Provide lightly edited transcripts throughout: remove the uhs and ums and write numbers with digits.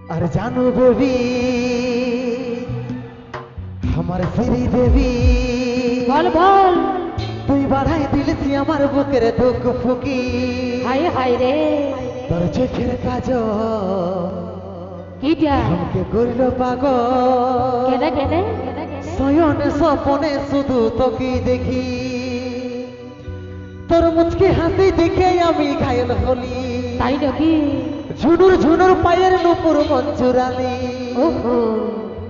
আর জানো বেবি আমার শ্রী দেবী বল বল তুই বাড়াই দিলছি আমার বুকের দুঃখ ফুকি হায় হায় রে তোর চোখের কাজ কিটা আমাকে করিল পাগল কেনে কেনে শয়নে স্বপনে শুধু তোকে দেখি তোর মুচকি হাসি দেখে আমি ঘায়ল হলি তাই নাকি ঝুনুর ঝুনুর পায়ের নুপুর মঞ্জুরালি ওহো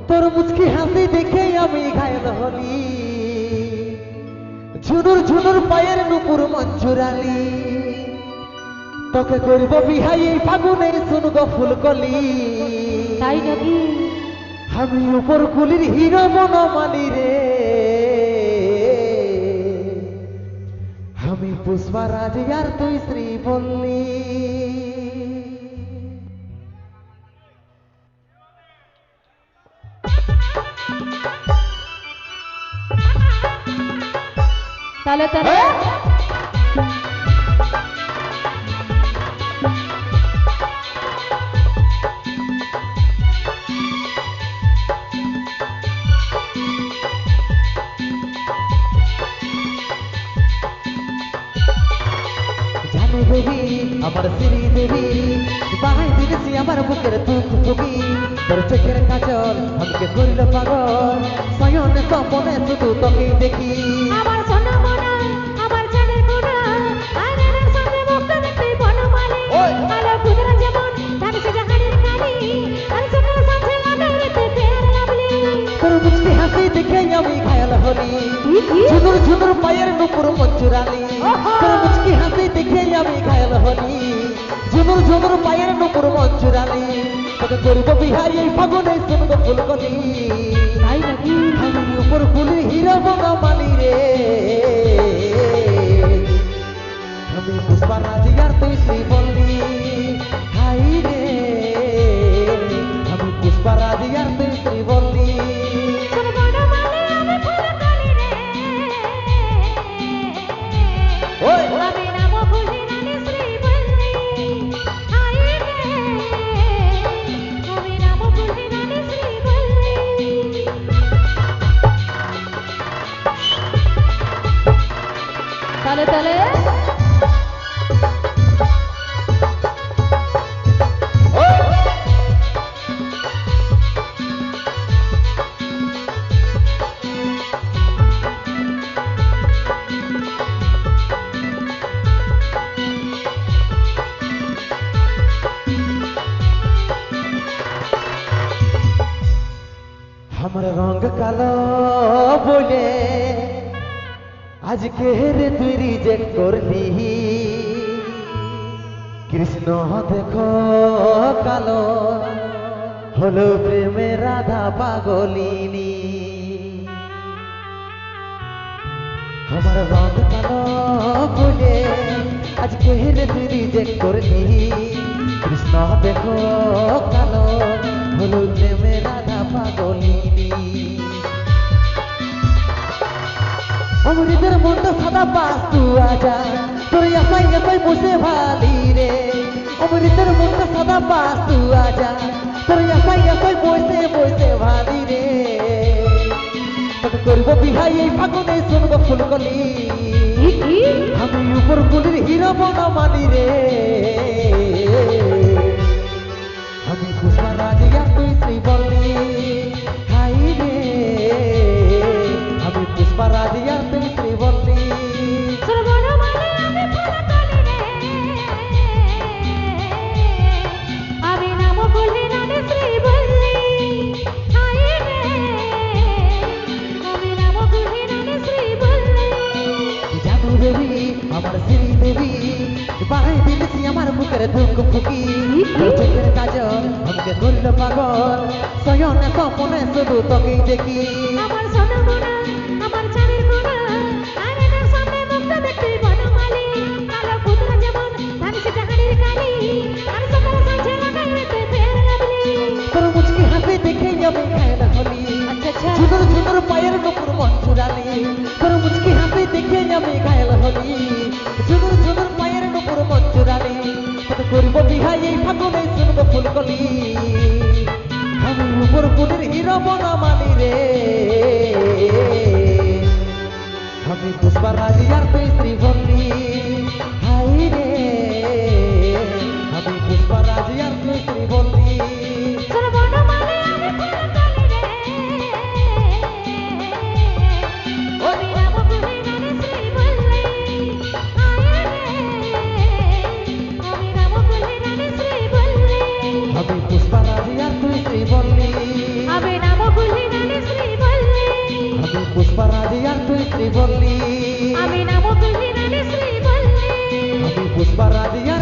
তোর মুচকি হাসি দেখে আমি ঘায়ল হলি ঝুনুর ঝুনুর পায়ের নুপুর মঞ্জুরালি তোকে করব বিহাই এই ফাগুনে শুনগো ফুলকলি তাই নাকি আমি উপর কুলির হিরো বনমালী রে আমি পুষ্পারাজ আর তুই শ্রী বললি তাহলে তাহলে জানো দেবী আমার শ্রী দেবী বাহাই দিয়েছি আমার বুকের দুঃখ ফুকি তোর চোখের কাজল আমাকে করিল পাগল শয়নে স্বপনে শুধু তোকেই দেখি আমার সোনা মোনা আমার জানের কোনা আয়নার সামনে মুখটা দেখতে বনমালী আলো কুদরা যেমন ধানসে জাহানের কালি আর সকাল সাথে লাগাইতে ফের লাভলি তোর মুচকি হাসি দেখে আমি ঘায়াল হলি কি ঝুনুর ঝুনুর পায়ের নুপুর মঞ্জুরালি তোর মুচকি হাসি দেখে আমি ঘায়াল হলি ঝুনুর ঝুনুর পায়ের নুপুর মঞ্জুরালি তোকে করব বিহাই এই ফাগুনে শুনবো ফুলকলি তাই নাকি আমি উপর কুলি হিরো বনমালী রে আমি পুষ্পারাজ আর তুই শ্রী বললি হাই রে আমি পুষ্পারাজ আর তুই শ্রী বললি তোর বনমালী আমি ফুলকলি রে ওই আমি নাম খুশি রানী শ্রী বললি হাই রে আমি নাম খুশি রানী শ্রী বললি তাহলে তাহলে আমার রঙ কালো বলে আজকে রে তুই রিজেক্ট করলি কৃষ্ণ দেখো কালো হলো প্রেমে রাধা পাগলিনী আমার রঙ কালো বলে আজকে রে তুই রিজেক্ট করলি কৃষ্ণ দেখো কালো হলো প্রেমে রাধা পাগলিনী অমৃতের মনটা সাদা পাস তু আজা তোর আশাই আশাই বসে ভালি রে অমৃতের মনটা সাদা পাস তু আজা তোর আশাই আশাই বসে বসে ভালি রে তোকে করবো বিহাই এই ফাগুনে শুনবো ফুলকলি কি আমি উপর কুলির হিরো বনমালী রে আমি পুষ্পারাজ আর তুই শ্রী বললি হাই রে আমি পুষ্পারাজ আর তুই শ্রী বললি তোর বনমালী আমি ফুলকলি রে আমি নাম খুশি রানী শ্রী বললি হাই রে আমি নাম খুশি রানী শ্রী বললি জানো দেবী আমার শ্রী দেবী বাহাই দিয়েছি আমার বুকের দুঃখ ফুকি তোর চোখের কাজল আমাকে করিল পাগল শয়নে স্বপনে শুধু তোকেই দেখি আমার সোনা মোনা আমার জানের কোনা আয়নার সামনে মুখটা দেখতে বনমালী আলো কুদরা যেমন ধানসে জাহানের কালি আর সকাল সাথে লাগাইতে ফের লাভলি তোর মুচকি হাসি দেখে আমি ঘায়ল হলি আচ্ছা আচ্ছা ঝুনুর ঝুনুর পায়ের নুপুর মঞ্জুরালি তোর মুচকি হাসি দেখে আমি ঘায়ল হলি ঝুনুর ঝুনুর পায়ের নুপুর মঞ্জুরালি তোকে করব বিহাই এই ফাগুনে শুনবো ফুলকলি শ্রীবল্লী আমি নামও তুই নামে শ্রীবল্লী আমি পুষ্পা রাজিয়া